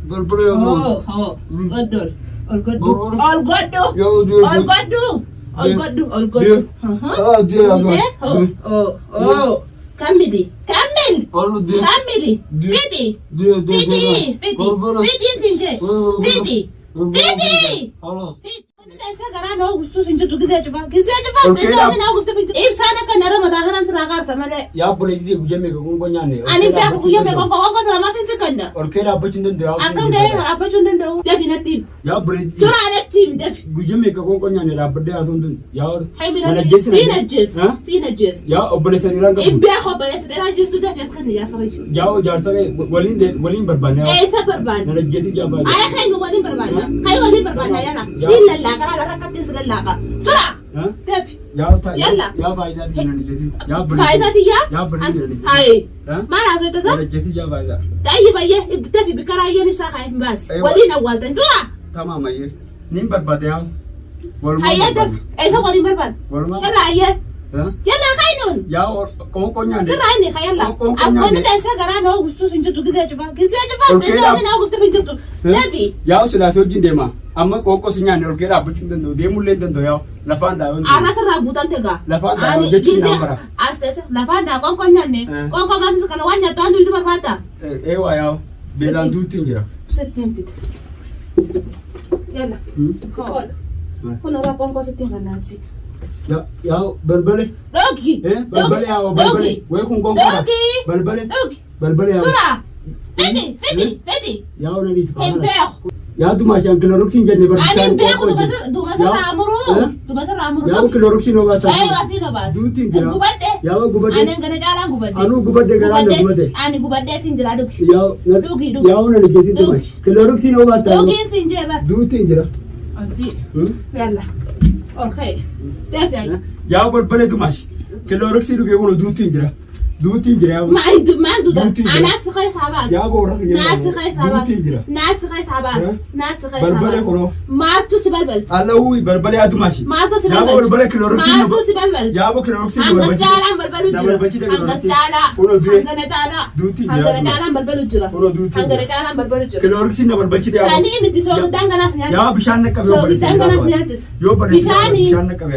بربري هو قدر القدر كملي فيدي خلاص سجران أو وستوس إنت تجزء جفا إذا أنا قلت في إبسانا كان رمضان هنا سرقة سمله يا بوليسي وجمي كون كونياني أنا بيا كويا مكان كون سلامة في سكنة أركيلا بتشندن دراو أكمل ده أبتشون ده ده في نتيم يا بوليسي ترى على التيم ده وجمي كون كونياني لا بدي أسوندن يا نجس سينجس يا أبوليسي نيران إيه بيا خبرة سيدنا جس ده في سكنة يا صبي يا جارسة ولين بربان إيه سبربان نجس جابا أي خير ولين بربان خير ولين بربان يلا سين لا كلا لا كتير سين لا بسرعة تف يلا يا فايدة دي نجس يا بوليسي فايدة دي يا بوليسي هاي ما لازم تزا نجس يا فايدة طيب أيه بتفي بكراية نفسها خايف بس ولين أول تنجوا تمام أيه نيم برباد يا هيا دف إيه سوى ولين بربان يلا أيه يلا خاينون يا كون كونياني سرعيني خيلا أصلا نتأسى قرانا وستوس إنت تجزء جفا إذا أنا قلت في إنت تفي يا سلاسة جندما أما كوكو سنيان أركيلا بتشندن دو ديمولين دندو يا لفان دا أنا سرع بوتام تجا لفان دا جتشي نمبر أستاذ لفان دا كم كونياني كم ما في سكان وانيا تاندو يدو برفاتا إيوا يا بيلان دو تنجرا ستين بيت يلا كول كنا راكم كوستين غناسي يا بلبلي دوكي بلبلي يا بلبلي ويكون كون بلبلي بلبلي يا سرعة فدي يا ولدي سبحان يا دوماشان كلوروكسين جدني أنا بياخد دوباسر عمرو يا كلوروكسين هو بس أيوة سينو بس دوتين جرا غبدة يا غبدة أنا غنا جالان غبدة أنا غبدة جالان غبدة أنا غبدة تنجرا دوك يا دوكي يا ولدي جسين دوماش كلوروكسين هو بس دوكي سنجبا دوتين جرا أزي يلا أوكي تفعل يا بلبلي دوماش كلوروكسين هو يقولوا دوتين جرا دوتين جرا ما عنده ده أنا سخيس عباس يا بورا ناس خيس عباس بلبلي خلو ما توسي بلبل الله هو بلبلي أدوماشي ما توسي يا بلبل بلبلي كلوروكسين ما توسي بلبل يا كلوروكسين أنا جالان بلبل جرا كلوروكسين بلبلي يا ساني متي سوق دانغنا سنياتس يا بشان نكبي سوق دانغنا سنياتس يو بشان نكبي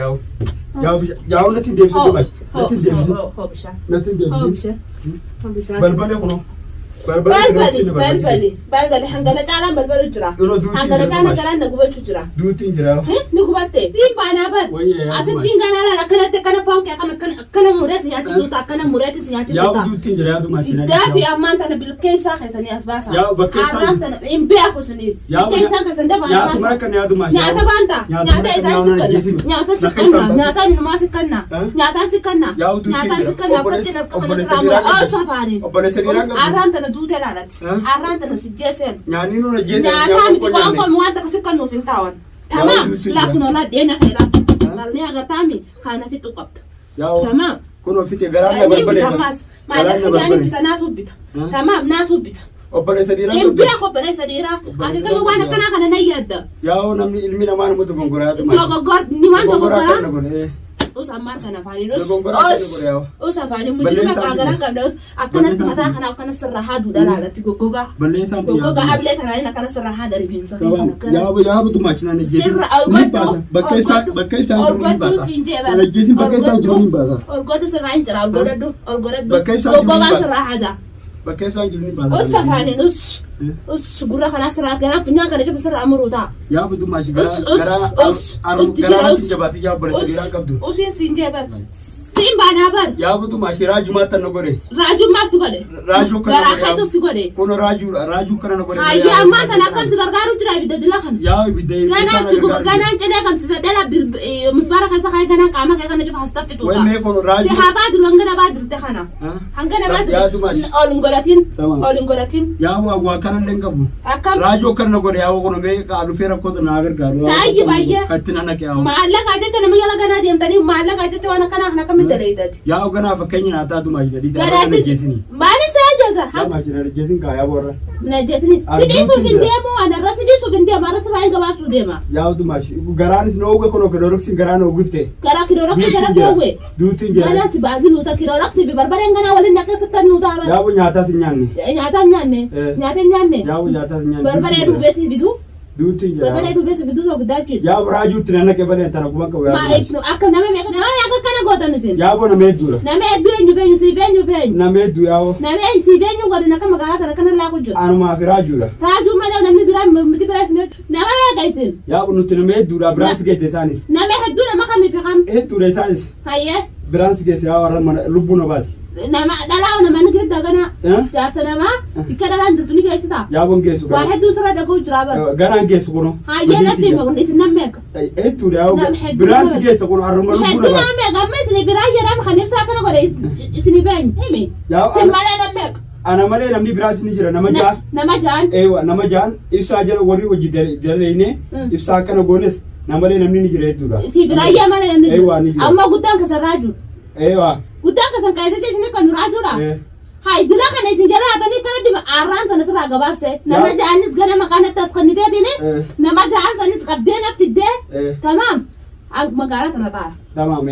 يا نتين ديفسي دوماش نتين ديفسي هو بشان نتين ديفسي بشان بلبلي خلو بلبلي حنقنا جالان بلبل جرا حنقنا جالان كلام نقبل جرا دوتين جرا نقبلته سين بانا بل أسنتين كنا لا كنا فوق كنا مرات سياتي سوتا كنا مرات سياتي سوتا يا دوتين جرا دوماشي ده في أمان تنا بالكيف ساخ سني أسباسا يا بكيف ساخ تنا إم بيأكل سني كيف ساخ سنده بس يا تمرك يا دوماشي نياتا بانتا نياتا إذا سكنا نياتا ما سكنا نياتا سكنا بس كنا سامر سافاني أرام تنا دوتة لالت أرام تنا سجسم يعني نو نجسم نياتا متوقع مواد كسكنا في التاون تمام لا كنا لا دينا خيرا لا غتامي خانا في تقبت تمام كنا في تجارة بلبلي ما لك يعني بتناتو بيت تمام ناتو بيت وبلي سديرة يبيع خبرة سديرة هذا كم وانا كنا نياد يا ونمني المينا ما نموت بنقرأ دوغور نيمان دوغور أمان كنا فاني أفاني مجرد كأجران كدوس أكنا سمعتها كنا أكنا سرها دودا لا تجوجا جوجا قبل ترى كنا سرها dari binsa ya bu tumaci na ne gezi bakai sa jurumi basa na gezi bakai sa jurumi basa orgodu sirra injira orgodu bakai sa jurumi basa sirra hada bakai sa jurumi basa usafani us gura kana sirra kana punya kana jaba sirra amuruta ya bu tumaci gara tinjabati ya bar sirra kabdu usin sinjaba Simba nabar. Ya butu mashi raju mata no gore. Raju ma sigode. Raju kana. Gara khayto sigode. Kono raju kana no gore. Ayya mata na kam sigar garu tira bi dadila kan. Ya bi dai. Gana sigu gana chede kam sisa dala bir musbara kaysa khay gana kama khay gana jufa hastafti tuka. Wai me kono raju. Si habad wangana badir te khana. Hangana badir. Olungolatin. Ya wa kana lengabu. Akam. Raju kana no gore ya kono me ka alu fera ko na agar garu. Tayyi bayya. Katina na kya. Maalla kaje chana miyala gana diyam tani maalla kaje chana kana kana kam dalaidati. Ya gana fa kanya na ta duma da disa da gesini. Mali saja keessa. Yaa maashina najjeesin kaayaa boorra. Najjeesini. Sidiisuu hin deemu anarra sidiisuu hin deemu arra sirraa hin gabaabsuu deema. Yaa utu maashi garaanis nooga kono kirooroksin garaa noo gifte. Garaa kirooroksin gara soowwe. Duutiin jira. Garaa si baasii nuuta kirooroksi fi barbareen ganaa waliin akka sittan nuuta bara. Yaa bu nyaataa si nyaanne. Nyaataa nyaanne. Nyaata nyaanne. Yaa bu nyaataa si nyaanne. Barbaree duubeeti bidu. Duutiin jira. Barbaree duubeeti bidu soo guddaachuu. Yaa bu raajuutti na naqe balee tana kuma qabu yaa. Maa akka nama akka kana gootan isin. Yaa bu nama hedduu. Nama hedduu eenyu feenyu si feenyu feenyu. Nama hedduu yaa bu. Nama si feenyu godina akka magaalaa kana kana laa kujju. Anumaa fi raajuudha. Raajuu malee namni biraa miti biraa isin nama meeqa isin. Yaa bu nuti nama hedduudha biraas geesse isaanis. Nama hedduu nama kamii fi kam. Hedduudha isaanis. Hayyee. Biraas geesse yaa warra mana lubbuu na baasi. Nama dhalaa nama ni gidda gana. Jaarsa nama akka dhalaan jirtu ni geessita. Yaa bu geessu. Waa hedduu sirra dhaguu jira bara. Ganaan geessu kuno. Hayyee natti hima isin nama meeqa. Hedduudha yaa biraas geesse kuno harma lubbuu na baasi. Hedduu nama meeqa amma isin biraa jedhama kan ibsaa kana godhe isin beenyu himi. Isin malee nama meeqa. Ana malee namni biraas ni jira nama jaan. Nama jaan. Eewa nama jaan ibsaa jala warri hojii daleeyne ibsaa kana goones nama malee namni ni jira hedduudha. Si biraa malee namni jira. Eewa ni jira. Amma guddaan kasan raajuu. Eewa. Guddaan kasan kaayisa jeesine kan raajuudha. Hai dila kana isin jala hatanii kana dima arraan kana sirraa gabaabse. Nama jaanis gana maqaanatti as kan niteetini. Nama jaan sanis qabdee na fiddee. Tamaam. Magaalaa tana ta'a. Tamaam.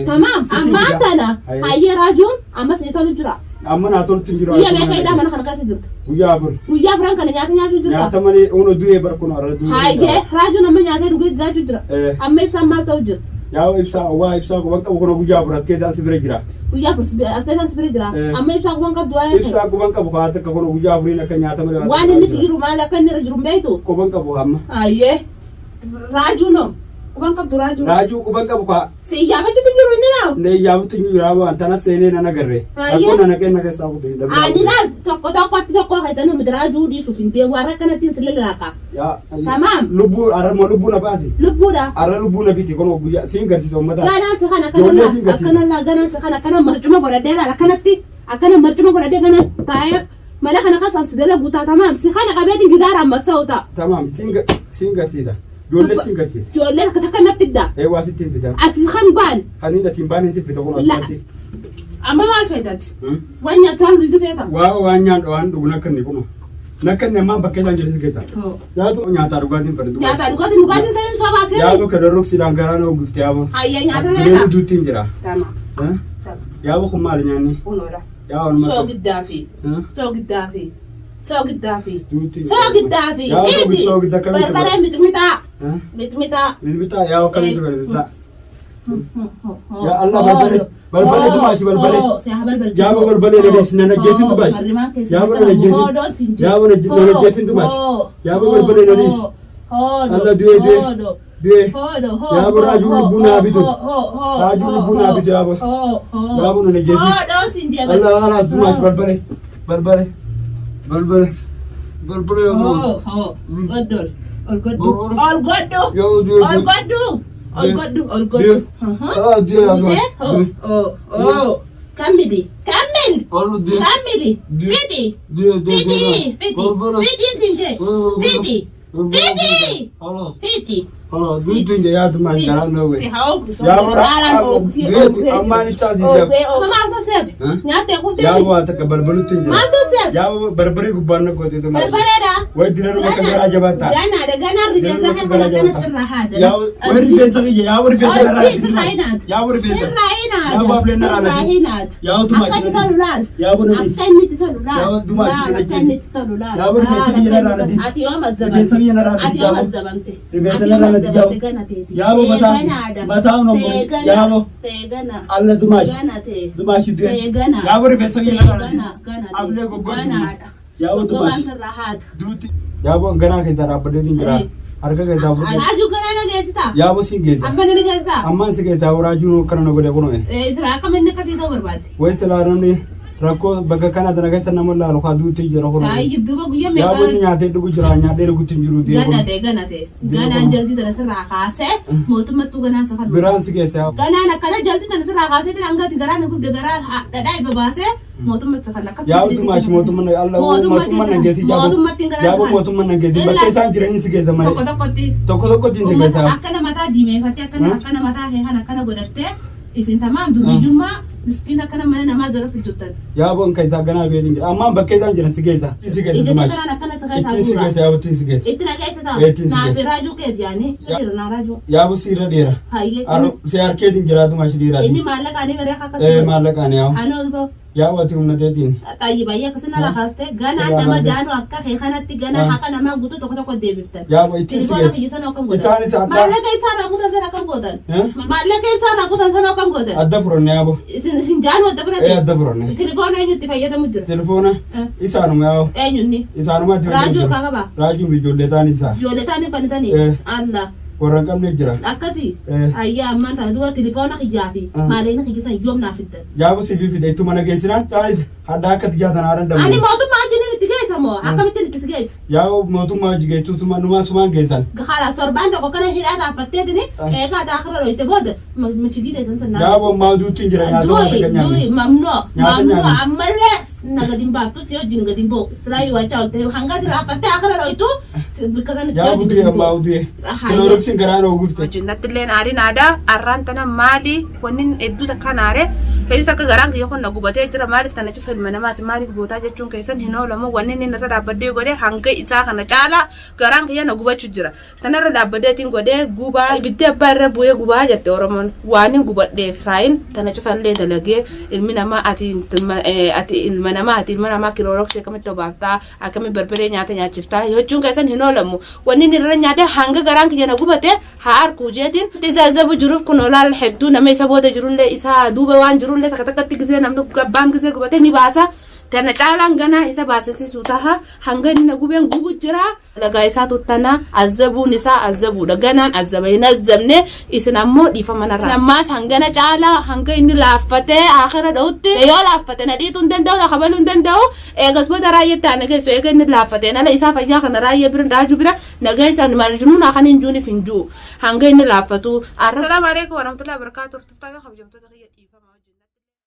Ammaan tana. Hayyee raajuun amma sinii tolu jira. Amma naa toltu jiru. Guyyaa meeqa hidhaa mana kana keessa jirtu? Guyyaa afur. Guyyaa afuran kana nyaata nyaachuu jirta? Nyaata malee uno du'ee barkuun arra du'ee. Hayyee raajuun amma nyaatee dhugee jiraachuu jira. Amma ibsaan maal ta'u jira? Yaa ibsaa waa ibsaa kuban qabu kuno guyyaa afur askeetaan sibira jira. Guyyaa afur askeetaan sibira jira. Amma ibsaan kuban qabdu waa'ee. Ibsaa kuban qabu kaa'ate akka kuno guyyaa afuriin akka nyaata malee. Waan inni jiru maal akka inni irra jiru beektu? Kuban qabu amma. Hayyee raajuunoo. Kuban qabdu raajuu. Raajuu kuban qabu kaa. Si iyyaafatu jiru inni naaw. Ne iyyaafatu jiru yaa waan tana seenee na nagarre. Akkoo na naqee na keessaa kutu. Adinaa tokko keessan humna raajuu dhiisuuf hin deemu warra kanatti hin sililaaqa. Yaa. Tamaam. Lubbuu arra moo lubbuu na baasi. Lubbuudha. Arra lubbuu na biti kuno guyyaa siin garsiisa uummata. Ganaan si kana ganaan si kana marcuma godhadhee laala kanatti akkana marcuma godhadhee gana taa'ee mala kana kan si dalagu taa tamaam si kana qabeetiin gidaaraan massa'u ta'a. Tamaam siin garsiisa. Ijoollee siin garsiisa. Ijoollee akka takka na fidda. Waa sittiin fida. Asi kan baan. Hani da siin baan hin fida kun asumatti. Amma maal feetati? Waan nyaataan bitu feeta? Waan nyaan waan dhugu nakkanni kun. Nakkanni ammaan bakka isaan jedhesi keessa. Yaatu nyaataa dhugaatiin fedha. Nyaataa dhugaatiin ta'in soo baasee. Yaatu kadorroksiidhaan garaa noo guftee yaaboo. Hayyee nyaata feeta. Bineeldu duuttiin jira. Tama. Yaaboo kun maali nyaanni? Unoodha. Yaa waan Soo giddaafi. Soo giddaafi. Soo giddaafi. Duuttiin. Soo giddaafi. Yaaboo soo gidda kamitti. Barbaree mixmixaa. Mixmixaa. Mixmixaa yaa kamitti mixmixaa. Ya Allah balbale dumashi balbale. Jaaba balbale nageessin nageessin dumashi. Jaaba nageessin. Jaaba nageessin dumashi. Jaaba balbale nageessin. Allah du'e du'e. Jaaba raajuu lubbuu bitu. Raajuu lubbuu bitu jaaba. Jaaba nageessin. Allah alas dumashi balbale balbale balbale balbale oh godol all goddo Kamili. Fidi. Duitun ya tuman garan no we. Ya amma ni chaji ya. Ya wa ta balbalu tun ya. Ya barbare gubban ko to ma. Wai dinar ma kan gara jabata. Gana rige sa ha kana sirra hada. Ya wai rige sa ya wai rige sa. Ya wai rige sa. Ya bable na ala. Ya tuma shi. Ya bu ne. Ya tuma shi ne. Ya bu ne shi ne ala di. Ati yo mazzaban. Rige sa ne ala di. Ati yo mazzabante. Rige sa ne ala Yabo mata no yabo Allah dumashi de yabo re fesa yana able go go yabo dumashi duti yabo gana ke tara bade din gira har ka ga da bu raju gana na gesta yabo sin gesta amma sin gesta raju kana no gode kono tira ka men ka si to barbade wai salaro ne rakko baga kana da gaita na mulla alqa duti jira kono ta yi duba guye me yabo ni ate dugu jira nya de rugutin jiru de gana jaldi da sirra khase motumma tu gana sa biran si gesta gana na kana jaldi da sirra khase tin anga ti gara na gubde gara da dai babase motumma ta fallaka ya wutu mashi motumma Allah motumma nan gesi yabo motumma nan gesi bakai san jira ni si gesta mai tokko tin si gesta akana mata dime fati akana mata he hana kana godatte isin tamam dubijumma مسكينة كنا ما ما زرف الجوتان يا بون كي تاجنا بيني أما بكيدا جنا سجيسة إذا كنا كنا سجيسة يا بو سجيسة إتنا كيسة تا في راجو كيف يعني راجو يا بو سيرة ديرة هاي سيار كيدين جرادو ماشي ديرة إني مالك أنا مريخا كسر مالك أنا أنا يا واتي من تدين طيب يا كسرنا رخصته جانا أنت ما جانو أكا خيخانة جانا حكا نما قطو تكو ديبستان يا بو إتسجيسة إتاني ساعة مالك إتانا أخوذ سنة كم قدر مالك إتانا أخوذ سنة كم قدر الدفرون يا بو سنجانو الدفرون الدفرون تليفون أينو تفيدا مجر تليفونه إسانو يا أينو إسانو ما راجو كذا راجو بيجولتاني سا جولتاني فنتاني الله warra qabne jira akkasi ayya amman tan duwa telefoona xiyaafi maaleen xigisan yoom naafiddan yaabu sibi fide itti mana geessinan saanis hadda akka tijaatan aaran dabu ani mootummaa jinin itti geessa moo akkamitti itti geessa yaabu mootummaa geessu suma sumaan geessan khalas torbaan tokko kana hidhaa dhaabbattee dini eegaa daakira loyte booda michigii keessan sanaa yaabu mawduutti jira nyaata duyi mamnoo ammallee nagadin baaftu si hojin gadin boo silaa yuwachaa olte hanga dhaabbattee akira loytu bikkasan yaabu duye mawduye kiloroksin garaan oogufte jinnattilleen aariin aadaa arraan tana maali wannin hedduu takkaan aare heessi takka garaan kiyya kun na gubatee jira maaliif tana cufa ilma namaati maaliif gootaa jechuun keessan hin oolamu wannin inni irra dhaabbadee godhee hanga isaa kana caalaa garaan kiyya na gubachuu jira tanarra dhaabbadeetiin godhee gubaa ibiddee abbaa irra bu'ee gubaa jette oromoon waan hin gubadheef raayin tana cufallee dalagee ilmi namaa ati ilma namaa kilooroksii akkamitti obaaftaa akkamitti barbaree nyaata nyaachiftaa jechuun keessan hin oolamu wannin irra nyaatee hanga garaan kiyya na gubate haar kujeetin izaazabu jiruuf kun olaal hedduu nama isa booda jirullee isaa duuba waan jirullee takka takkatti gisee namni gabbaan gisee gubate ni baasa tana caalaan ganaa isa baasisiisuu taha hanga inni na gubeen gubu jira lagaa isaa tuttana azabuun isaa azabuudha ganaan azaba hin azabne isin ammoo dhiifama narraa nammaas hangana caalaa hanga inni laaffatee akhira dha'utti yoo laaffate na dhiituu hin danda'u na kabaluu hin danda'u eegas booda raayyetti aana keessu eega inni laaffatee nala isaa fayyaa kana raayyee bira dhaaju bira nagaa isaan maal kan hin juuniif hin juu hanga inni laaffatu. Assalaamu alaikum warahmatullahi wabarakatuh.